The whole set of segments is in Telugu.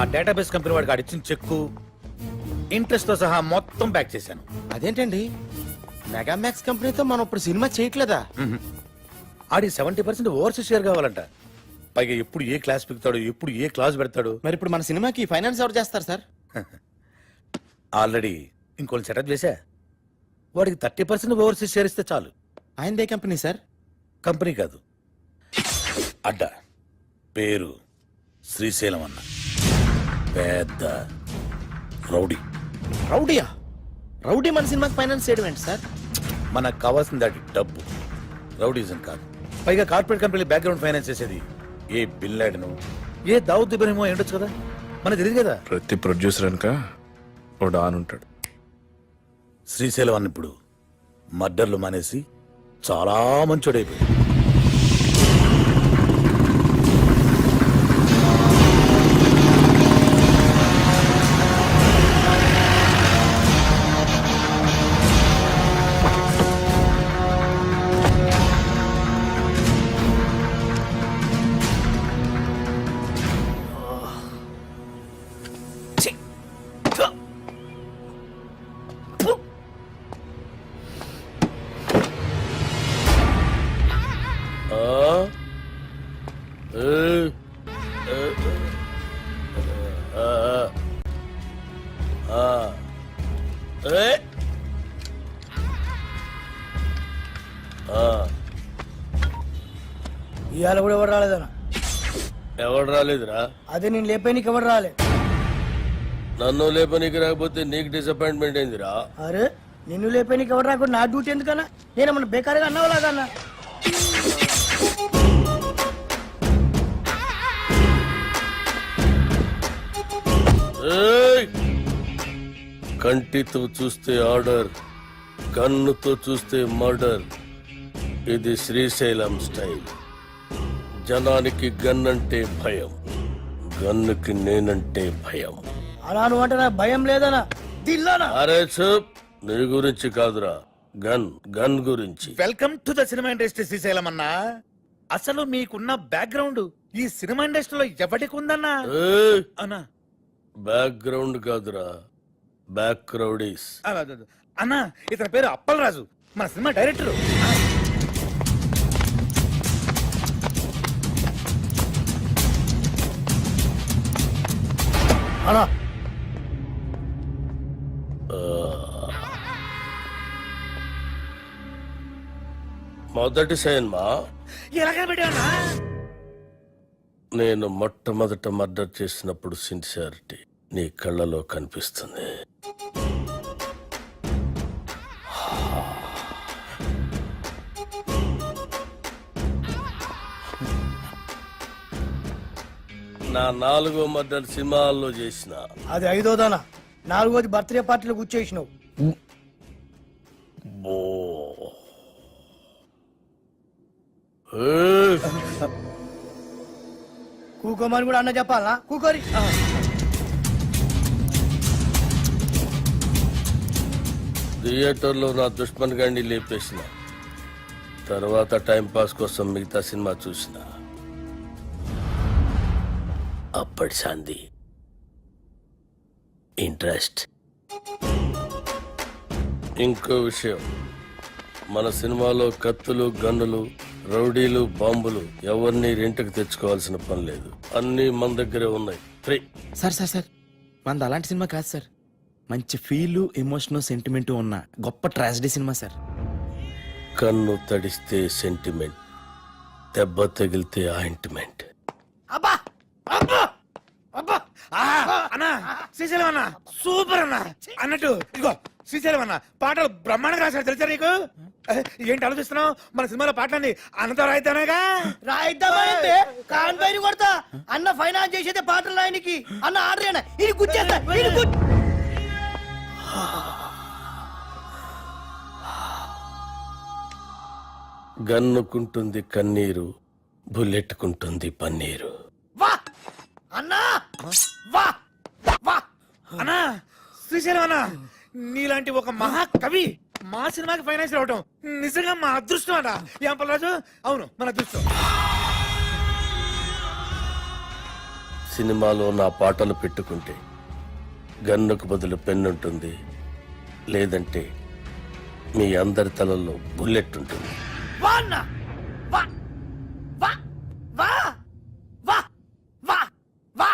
ఆ డేటాబేస్ కంపెనీ వాడికి ఆడిచ్చిన చెక్కు ఇంట్రెస్ట్ తో సహా మొత్తం బ్యాక్ చేశాను. అదేంటండి, మెగామాక్స్ కంపెనీతో మనం ఇప్పుడు సినిమా చేయట్లేదా? ఆడి 70% ఓవర్సీస్ షేర్ కావాలంట. పైగా ఎప్పుడు ఏ క్లాస్ పెడతాడు, ఎప్పుడు ఏ క్లాస్ పెడతాడు. మరి ఇప్పుడు మన సినిమాకి ఫైనాన్స్ ఎవరు చేస్తారు సార్? ఆల్రెడీ ఇంకోటి సెటప్ చేశా. వాడికి 30% ఓవర్సీస్ షేర్ ఇస్తే చాలు. ఆయనదే కంపెనీ సార్? కంపెనీ కాదు, అడ్డ. పేరు శ్రీశైలం అన్న. పెద్ద రౌడీ. రౌడీయా? రౌడీ మన సినిమాకి ఫైనాన్స్ చేయడం ఏంటి సార్? మనకు కావాల్సింది అది డబ్బు, రౌడీజం కాదు. పైగా కార్పొరేట్ కంపెనీ బ్యాక్గ్రౌండ్ ఫైనాన్స్ చేసేది ఏ బిల్ లాడెను, ఏ దావుద్ ఇబ్రహీమో ఏంటొచ్చు కదా, మనకు తెలియదు కదా. ప్రతి ప్రొడ్యూసర్ అనక ఓ డాన్ ఉంటాడు. శ్రీశైలం అన్న ఇప్పుడు మర్డర్లు మానేసి చాలా మంచోడైపోయింది. ఇవాళ కూడా ఎవరు రాలేదన్న? ఎవడు రాలేదురా? అదే నేను లేపేనికి ఎవరు రాలే. నన్ను లేపనీకి రాకపోతే నీకు డిసప్పాయింట్మెంట్ అయిందిరా. అరే నిన్ను లేపేనికి ఎవరు రాకుండా నా డ్యూటీ ఎందుకన్నా? నేనేమన్నా బేకారుగా అన్నవాలాగన్నా? కంటితో చూస్తే ఆర్డర్, కన్నుతో చూస్తే మర్డర్. ఇది శ్రీశైలం స్టైల్. జనానికి గన్ అంటే భయం, గన్నుకి నేనంటే భయం. అలా నువ్వు అంటే నాకు భయం లేదనా? దిల్లానా? అరే చూప్, నీ గురించి కాదురా, గన్ గన్ గురించి. Welcome to the cinema industry Srisailam అన్నా. అసలు మీకున్న బ్యాక్గ్రౌండ్ ఈ సినిమా ఇండస్ట్రీలో ఎవరికి ఉందన్నా? అన్నా బ్యాక్గ్రౌండ్ కాదురా, బ్యాక్ క్రౌడీస్. అన్నా ఇతని పేరు అప్పలరాజు, మన సినిమా డైరెక్టర్. అలా మొదటి సినిమా ఎలాగ పెట్టానా? నేను మొట్టమొదట మర్డర్ చేసినప్పుడు సిన్సియారిటీ నీ కళ్ళలో కనిపిస్తుంది. నా 4వ మర్డర్ సినిమాల్లో చేసిన. అది 5వ, 4వది బర్త్డే పార్టీలో కూర్చేసినావు. కూకోమని కూడా అన్న చెప్పాలా? కూకోరి. థియేటర్లో నా దుష్మన్ గాడిని లేపేసిన తర్వాత టైం పాస్ కోసం మిగతా సినిమా చూసిన. అప్పటి శాంతి ఇంట్రెస్ట్. ఇంకో విషయం, మన సినిమాలో కత్తులు, గన్నులు, రౌడీలు, బాంబులు ఎవరిని రెంట్కి తెచ్చుకోవాల్సిన పని లేదు. అన్నీ మన దగ్గరే ఉన్నాయి, ఫ్రీ. సార్ సార్ సార్, మనది అలాంటి సినిమా కాదు సార్. మంచి ఫీల్, ఎమోషన్, సెంటిమెంట్ ఉన్న గొప్ప ట్రాజడీ సినిమా సార్. కన్ను తడిస్తే సెంటిమెంట్, దెబ్బ తగిలితే ఆయింట్మెంట్. అబ్బా అబ్బా అబ్బా! అన్నా శ్రీశైలం అన్న సూపర్ అన్నా. అన్నట్టు ఇదిగో శ్రీశైలం అన్న పాటలు బ్రహ్మాండంగా రాశాడు, తెలుసా నీకు? ఏంటి ఆలోచిస్తున్నావు? మన సినిమాలో పాటలన్నీ అన్నతో రాయిద్దానేగా. రాయిద్దామంటే కాన్ పైన కొడతా. అన్న ఫైనాన్స్ చేసేదే పాటలు రాయనికి. అన్న ఆర్డర్ అయినా ఇది గుచ్చేస్తా. గన్నుకుంటుంది కన్నీరు, బుల్లెట్టుకుంటుంది పన్నీరు. వా అన్నా, వా వా అన్నా శ్రీశైలం అన్న నీలాంటి ఒక మహాకవి మా సినిమాకి ఫైనాన్స్ రావటం నిజంగా మా అదృష్టం అట. ఏం అప్పలరాజు? అవును, మన అదృష్టం. సినిమాలో నా పాటలు పెట్టుకుంటే గన్నుకు బదులు పెన్నుంటుంది, లేదంటే మీ అందరి తలల్లో బుల్లెట్ ఉంటుంది. వా అన్న వా వా వా వా వా వా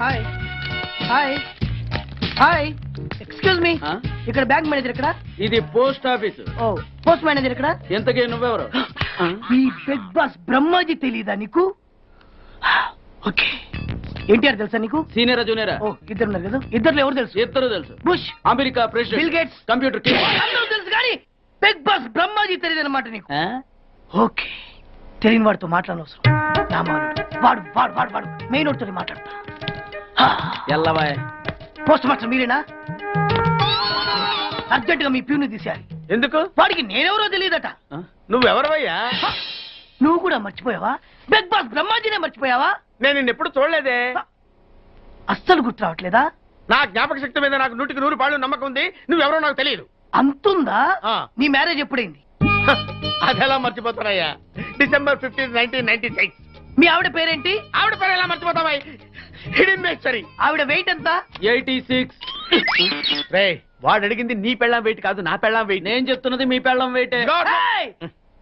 hi hi hi excuse me ఇక్కడ బ్యాంక్ మేనేజర్ ఇక్కడ ఇది పోస్ట్ ఆఫీస్. ఓ పోస్ట్ మేనేజర్ ఇక్కడ ఎంతకీ నువ్వెవరు? ఈ బిగ్ బాస్ బ్రహ్మాజీ తెలీదా నీకు? ఓకే ఎన్టీఆర్ తెలుసా నీకు? సీనియరా జూనియరా? ఓ ఇద్దరు ఉన్నారు కదా, ఇద్దరు ఎవరు తెలుసు? ఇద్దరు తెలుసు. Bush, America president, bill gates, computer king. అందరూ తెలుసు కానీ బిగ్ బాస్ బ్రహ్మాజీ తెలియదు అనమాట నీకు. ఓకే తెలియని వాడితో మాట్లాడనవసరం. నా మానుడు వాడు వాడు వాడు వాడు మెయిన్ వాడితో మాట్లాడతా. ఎల్లవాయ్. పోస్ట్ మాస్టర్ మీరేనా? అర్జెంట్ గా మీ ప్యూని తీసేయాలి. ఎందుకు? వాడికి నేనెవరో తెలియదట. నువ్వెవరవయ్యా? నువ్వు కూడా మర్చిపోయావా? బిగ్ బాస్ బ్రహ్మాజీనే మర్చిపోయావా? నేను నిన్నెప్పుడు చూడలేదే. అస్సలు గుర్తు రావట్లేదా? నా జ్ఞాపక శక్తి మీద నాకు 100కి 100 నమ్మకం ఉంది. నువ్వెవరో నాకు తెలియదు. అంతుందా? ఆ. నీ మ్యారేజ్ ఎప్పుడైంది? అదెలా మర్చిపోతానయ్యా? December 15, 1996. మీ ఆవిడ పేరేంటి? ఆవిడ పేరు ఎలా మర్చిపోతావా? హిడెన్మేశ్వరి. ఆవిడ వెయిట్ ఎంత? 86. రే వాడు అడిగింది నీ పెళ్ళాం వెయిట్ కాదు, నా పెళ్ళాం వెయిట్. నేను చెప్తున్నది మీ పెళ్ళాం వెయిట్. ఏయ్!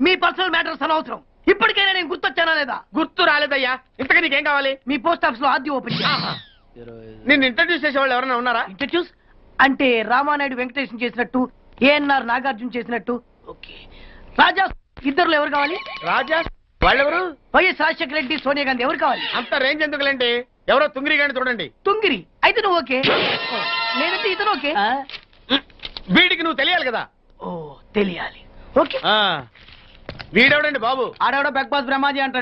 మీ పర్సనల్ మ్యాటర్స్ అనవసరం. ఇప్పటికైనా నేను గుర్తొచ్చానా లేదా? గుర్తు రాలేదయ్యా. ఇంతగా నీకేం కావాలి? మీ పోస్ట్ ఆఫీస్ లో ఆద్యం ఓపెన్ చేయాలి. నిన్ను ఇంట్రడ్యూస్ చేసే వాళ్ళు ఎవరైనా ఉన్నారా? ఇంట్రడ్యూస్ అంటే రామానాయుడు వెంకటేశం చేసినట్టు, ఏఎన్ఆర్ నాగార్జున చేసినట్టు. ఓకే రాజా ఇద్దరులో ఎవరు కావాలి? రాజా వాళ్ళెవరు? వైఎస్ రాజశేఖర రెడ్డి, సోనియా గాంధీ ఎవరు కావాలి? అంత రేంజ్ ఎందుకులేండి, ఎవరో తుంగిరి గాని చూడండి. తుంగిరి అయితే నువ్వు ఓకే, లేదంటే ఇతను ఓకే. వీడికి నువ్వు తెలియాలి కదా. ఓ తెలియాలి. ఓకే వీడెవడండి బాబు? ఆడవిడ బిగ్ బాస్ బ్రహ్మాజీ అంటే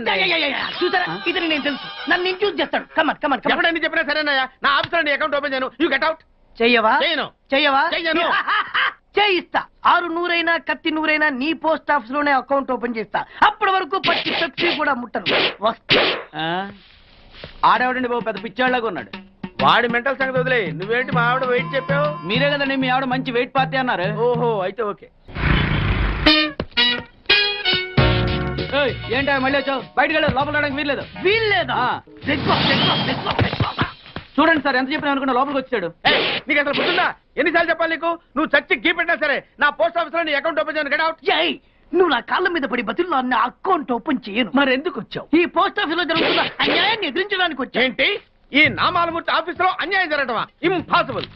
చూసారా, ఇతను నేను తెలుసు. నన్ను ఇంట్రడ్యూస్ చేస్తాడు. Come on come on come on. ఎవడని చెప్పినా సరేనయ్యా. నా ఆఫీస్ లో అకౌంట్ ఓపెన్ చేయను. You get out. చెయ్యవా? చేయను. చెయ్యవా? చెయ్యను. చేయిస్తా. 6 నూరైనా కత్తి నూరైనా నీ పోస్ట్ ఆఫీస్ లోనే అకౌంట్ ఓపెన్ చేస్తా. అప్పటి వరకు పచ్చి పెప్సీ కూడా ముట్టను. వస్తా. ఆడేవాడండి బాబు, పెద్ద పిచ్చాళ్ళగా ఉన్నాడు. వాడి మెంటల్ సంగతి వదిలే. నువ్వేంటి మా ఆవిడ వెయిట్ చెప్పావు? మీరే కదండి మీ ఆవిడ మంచి వెయిట్ పార్టీ అన్నారు. ఓహో అయితే ఓకే. ఏంటి మళ్ళీ వచ్చావు? బయటకు వెళ్ళదు, లోపల రావడానికి వీల్లేదు. వీల్లేదా? Big boss, big boss, big boss, big boss. చూడండి సార్, ఎంత చెప్పినా అనుకున్నా లోపలికి వచ్చాడు. నీకు అసలు గుర్తుందా? ఎన్నిసార్లు చెప్పాలి నీకు? నువ్వు చచ్చి గీ పెట్టినా సరే నా పోస్ట్ ఆఫీస్ లో నీ అకౌంట్ ఓపెన్ చేయను. Get out. జై, నువ్వు నా కాళ్ళ మీద పడి బతులు నా అకౌంట్ ఓపెన్ చేయను. మరి ఎందుకు వచ్చావు? ఈ పోస్ట్ ఆఫీస్ లో జరుగుతున్న అన్యాయాన్ని ఎదిరించడానికి వచ్చా. ఏంటి ఈ నామాలమూర్తి ఆఫీస్ లో అన్యాయం జరగటమా? ఇంపాసిబుల్.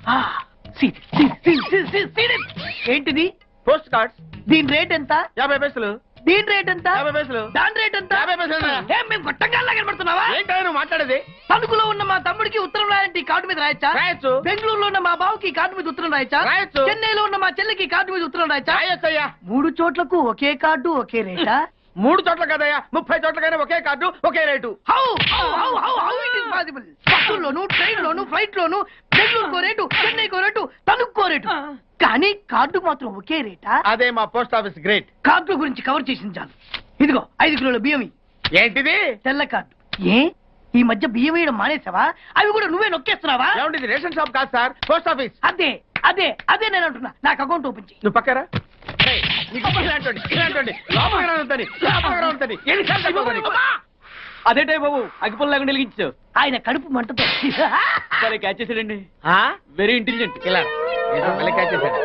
ఏంటిది? Post cards. దీని రేట్ ఎంత? 50 పైసలు. దీని రేట్ ఎంత? 50 పైసలు. దాని రేట్ ఎంత? 50 పైసలు. ఏం మేము గొట్టంగాల్లా కనబడుతున్నావా? ఏంటో నువ్వు మాట్లాడేది? తణుకులో ఉన్న మా తమ్ముడికి ఉత్తరం రాయంటే కార్డు మీద రాయచ్చా? రాయొచ్చు. బెంగళూరులో ఉన్న మా బావుకి కార్డు మీద ఉత్తరం రాయచ్చా? రాయొచ్చు. చెన్నైలో ఉన్న మా చెల్లికి కార్డు మీద ఉత్తరం రాయచ్చా? రాయొచ్చయ్యా. 3 చోట్లకు ఒకే కార్డు ఒకే రేటా? 3 చోట్ల కదయ్యా, 30 చోట్లకైనా ఒకే కార్డు ఒకే rate. How it is possible? బస్సుల్లోను, ట్రైన్ లోను, ఫ్లైట్ లోను బెంగళూరుకో రేటు, చెన్నైకో రేటు, తణుక్కో రేటు, కానీ కార్డు మాత్రం ఒకే రేటా? అదే మా పోస్ట్ ఆఫీస్ గ్రేట్. కార్డు గురించి కవర్ చేసింది చాలు. ఇదిగో 5 కిలోల బియ్యం. ఏంటిది? తెల్ల కార్డు. ఏ ఈ మధ్య బియ్యం వేయడం మానేసావా? అవి కూడా నువ్వే నొక్కేస్తున్నావా? ఏమండి, ఇది రేషన్ షాప్ కాదు సార్, పోస్ట్ ఆఫీస్. అదే అదే అదే నేను అంటున్నా. నాకు అకౌంట్ ఓపెన్ చేయి. నువ్వు పక్కరా. అదేటే బాబు, అగ్గిపుల్ల లేకుండా వెలిగించావు. ఆయన కడుపు మంటతో క్యాచ్ చేసాడండి. Very intelligent. ఇలా క్యాచ్ చేశాడు.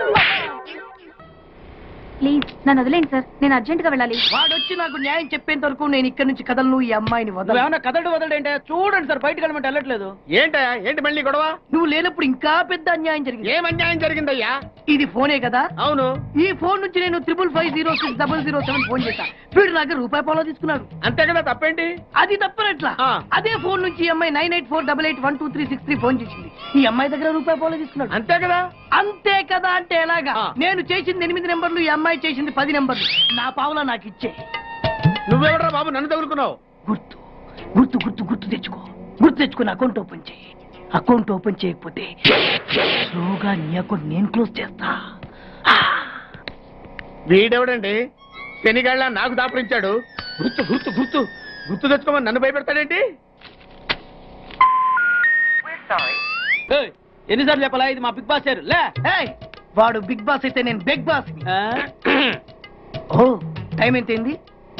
ప్లీజ్ నన్ను వదిలేండి సార్, నేను అర్జెంట్ గా వెళ్ళాలి. వాడొచ్చి నాకు న్యాయం చెప్పేంత వరకు నేను ఇక్కడ నుంచి కదలను. ఈ అమ్మాయిని వదలు. ఏమన్నా వదలడేంటే చూడండి సార్, బయటకు వెళ్ళమంటే వెళ్ళట్లేదు. ఏంటా ఏంటి మళ్ళీ గొడవ? నువ్వు లేనప్పుడు ఇంకా పెద్ద అన్యాయం జరిగింది. ఏం అన్యాయం జరిగిందయ్యా? ఇది ఫోనే కదా? అవును. ఈ ఫోన్ నుంచి నేను 555060007 ఫోన్ చేశా. వీడు నాకు ₹1 తీసుకున్నాడు. అంతే కదా, తప్పేంటి? అది తప్పనట్లా. ఆ. అదే ఫోన్ నుంచి ఈ అమ్మాయి 9848812363 ఫోన్ చేసింది. ఈ అమ్మాయి దగ్గర ₹1 తీసుకున్నాడు. అంతే కదా. అంతే కదా అంటే ఎలాగా? ఆ. నేను చేసింది 8 నెంబర్లు, ఈ అమ్మాయి చేసింది 10 నెంబర్లు. నా పావులా నాకు ఇచ్చే. నువ్వెవడరా బాబు నన్ను తగులుకున్నావు? గుర్తు గుర్తు గుర్తు గుర్తు తెచ్చుకో. గుర్తు తెచ్చుకుని అకౌంట్ ఓపెన్ చేయి. అకౌంట్ ఓపెన్ చేయకపోతే స్లోగా నీ అకౌంట్ నేను క్లోజ్ చేస్తా. వీడెవడండి శనిగాళ్ళ నాకు దాపరించాడు? గుర్తు గుర్తు గుర్తు గుర్తు తెచ్చుకోమని నన్ను భయపెడతాడేంటి? ఎన్నిసార్లు చెప్పాలా, ఇది మా బిగ్ బాస్ లే. ఏయ్, వాడు బిగ్ బాస్ అయితే నేను బిగ్ బాస్. ఓ టైం ఎంతైంది?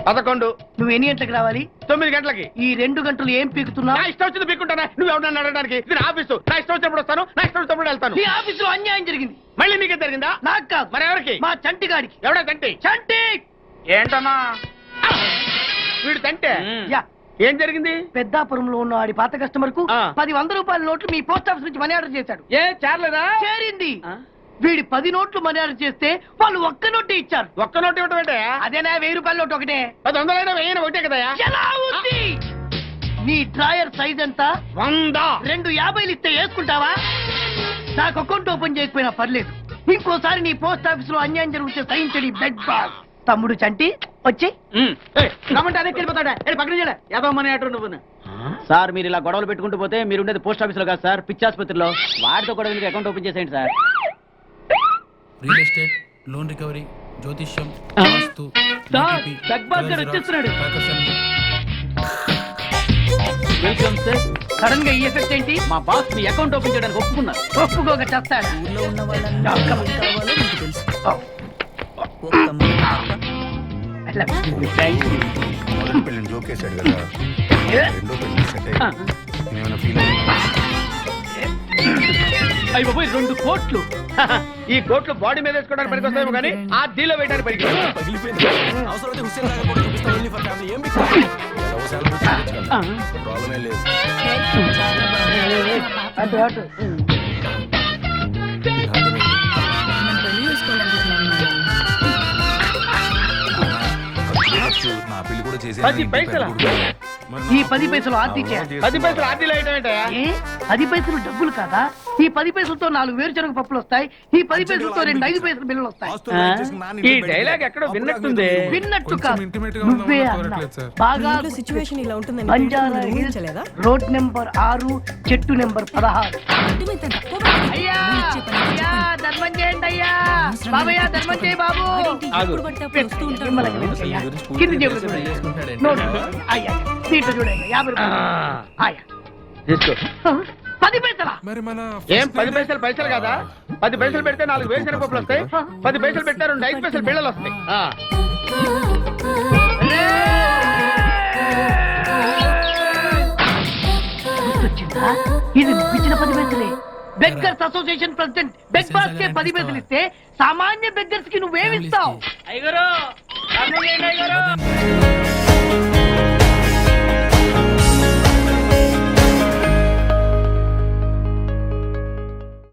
11. నువ్వు ఎన్ని గంటలకు రావాలి? 9 గంటలకి. ఈ 2 గంటలు ఏం పీకుతున్నావు? నా ఇష్టం వచ్చింది పీక్కుంటానా? నువ్వు ఎవరన్నా అడగడానికి? ఇది నా ఆఫీసు. నా ఇష్టం వచ్చినప్పుడు వస్తాను, నా ఇష్టం వచ్చినప్పుడు వెళ్తాను. ఈ ఆఫీసులో అన్యాయం జరిగింది. మళ్ళీ నీకే జరిగిందా? నాకు కాదు, మరెవరికి? మా చంటి గాడికి. ఎవడా తంటి? చంటి ఏంటన్నా వీడు తంటే? యా, ఏం జరిగింది? పెద్దాపురంలో ఉన్న వాడి పాత కస్టమర్ కు ఆ. 10 రూపాయల నోట్లు మీ పోస్ట్ ఆఫీస్ నుంచి మనీ ఆర్డర్ చేశాడు. ఏ చేరలేదా? చేరింది. వీడి 10 నోట్లు మనీ ఆర్డర్ చేస్తే వాళ్ళు ఒక్క నోటే ఇచ్చారు. ఒక్క నోటు ఇవ్వటం ఏంటే? అదేనా 1000 రూపాయల నోటు ఒకటే. 100 వెయ్యి ఒకటే కదా? ఎలా ఉంది? నీ డ్రాయర్ సైజ్ ఎంత? 100. 2 50 ఇస్తే వేసుకుంటావా? నాకు అకౌంట్ ఓపెన్ చేయకపోయినా పర్లేదు. ఇంకోసారి నీ పోస్ట్ ఆఫీస్ లో అన్యాయం జరిగితే సహించడి బెడ్ బాస్. తమ్ముడు చంటి వచ్చి రమ్మంటే అదే వెళ్ళిపోతాడా? పక్కన చేయలే ఏదో మనీ ఆర్డర్ నువ్వు. సార్ మీరు ఇలా గొడవలు పెట్టుకుంటూ పోతే మీరు ఉండేది పోస్ట్ ఆఫీస్ లో కాదు సార్, పిచ్చాసుపత్రిలో. వాటితో కూడా మీకు అకౌంట్ ఓపెన్ చేసేయండి sir. Real estate, loan recovery, జ్యోతిష్యం, వాస్తు, సార్, DTP, జగ్బాబ్ గారు వచ్చేస్తున్నాడు. Welcome sir. సడన్ గా ఈ ఎఫెక్ట్ ఏంటి? మా బాస్ మీ అకౌంట్ ఓపెన్ చేయడానికి ఒప్పుకున్నారు. ఒప్పుకోక చేస్తాడా? ఊళ్ళో ఉన్న వాళ్ళందరూ కావాలో మీకు తెలుసు. ఒక్క మాట తప్ప మొదటి పెళ్ళిని జోకేశాడు కదా, రెండో పెళ్లి సెట్ అయ్యి ఫీల్ అయ్యి బాబోయ్ 2 కోట్లు. ఈ కోట్లు బాడీ మీద వేసుకోవడానికి పనికొస్తాయేమో కానీ ఆ డీలో వేయడానికి పనికి పగిలిపోయింది. అవసరమైతే హుస్సేన్ లాగా కూడా చూపిస్తాం. Only for family. ఏం ప్రాబ్లమే లేదు. అటు అటు. నా పెళ్లి కూడా చేసి 10 పైసలా? ఈ 10 పైసలు ఆర్టీ చేయాలి. 10 పైసలు ఆర్డీలో వేయటం ఏంటయా? ఏ 10 పైసలు డబ్బులు కాదా? ఈ 10 పైసలతో 4 వేరుశనగ పప్పులు వస్తాయి. ఈ 10 పైసలతో 2 5 పైసలు బిల్లులు వస్తాయి. ఈ డైలాగ్ ఎక్కడో విన్నట్టుంది. విన్నట్టు కాదు, నువ్వే అన్నా. బాగా సిచ్యువేషన్ ఇలా ఉంటుందని బంజారా హిల్స్, రోడ్ నెంబర్ 6, చెట్టు నెంబర్ 16. అయ్యా అయ్యా ధర్మం చేయండి అయ్యా. బాబయ్య ధర్మం చేయి బాబు. మిమ్మల్ని ఎందుకయ్యా? కింది జేబులో చూడండి. నోట్ అయ్యా దీంట్లో చూడండి 50 రూపాయలు. అయ్యా తీసుకో. 10 పైసలా? మరి మన ఏం 10 పైసలు పైసలు కాదా? 10 పైసలు పెడితే 4 వేరుశనగ పప్పులు వస్తాయి. 10 పైసలు పెడితే 2 5 పైసలు బిళ్ళలు వస్తాయి. గుర్తొచ్చిందా? ఇది ఇచ్చిన 10 పైసలే. Beggars association president beg boss కే 10 పైసలు ఇస్తే సామాన్య బెగ్గర్స్ కి నువ్వేమిస్తావు? అయ్యగారు ధర్మం చేయండి అయ్యగారు.